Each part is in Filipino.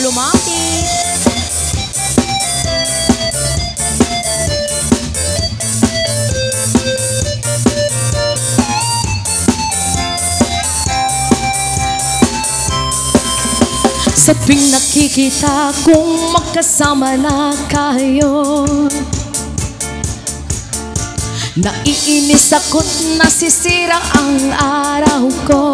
medyo lumapit. Sa tuwing nakikita kung magkasama na kayo, naiinis ako't nasisira ang araw ko.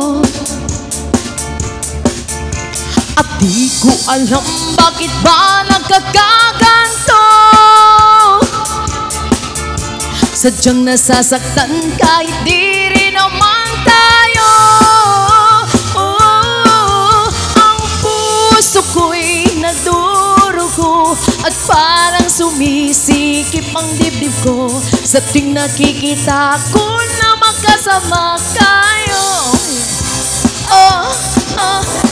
At di ko alam bakit ba nagkakaganto. Sadyang nasasaktan kahit di rin naman tayo. Ang puso ko'y nadurugo at parang sumisikip ang dibdib ko sa tuwing nakikita ko na magkasama kayo.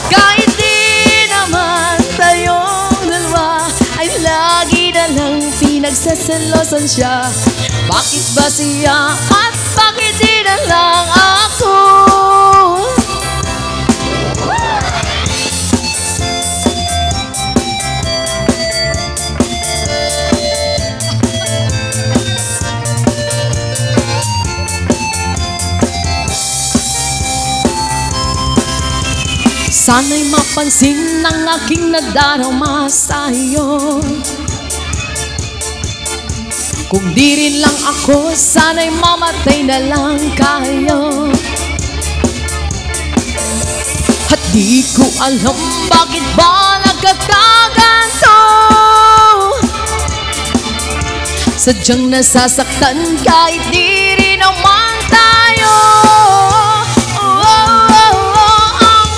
Kahit di naman tayong dalawa ay lagi na lang pinagsaselosan siya. Bakit ba siya at bakit di na lang ako? Sana'y mapansin ng aking nadarama sa'yo. Kung di rin lang ako, sana'y mamatay na lang kayo. At di ko alam bakit ba nagkakaganto. Sadyang nasasaktan kahit di rin naman tayo.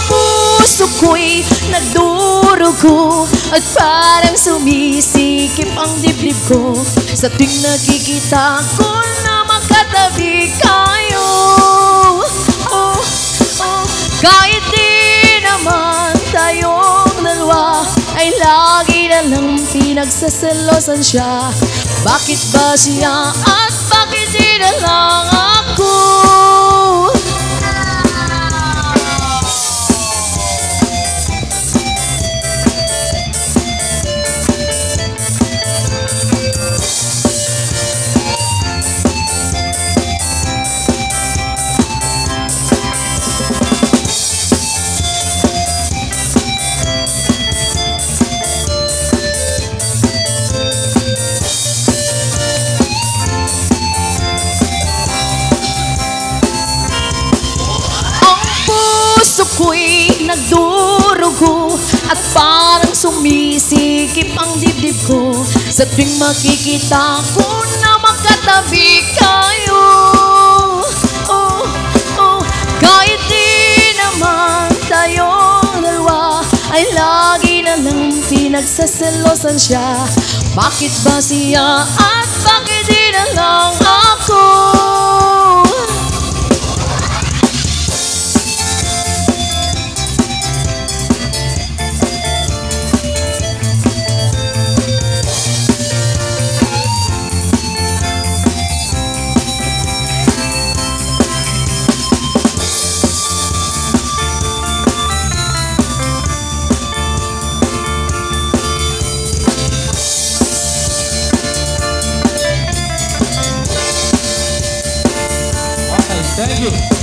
Puso ko'y nadurugo at parang sumisikip ang dibdib ko sa tuwing nakikita ko na magkatabi kayo. Kahit di naman tayong dalawa ay lagi na lang pinagsaselosan siya. Bakit ba siya at bakit di na lang ako? Puso ko'y nagdurugo at parang sumisikip ang dibdib ko sa tuwing makikita ko na magkatabi kayo. Kahit di naman tayong dalawa ay lagi na lang pinagsaselosan siya. Bakit ba siya at bakit di na lang ako? Thank you.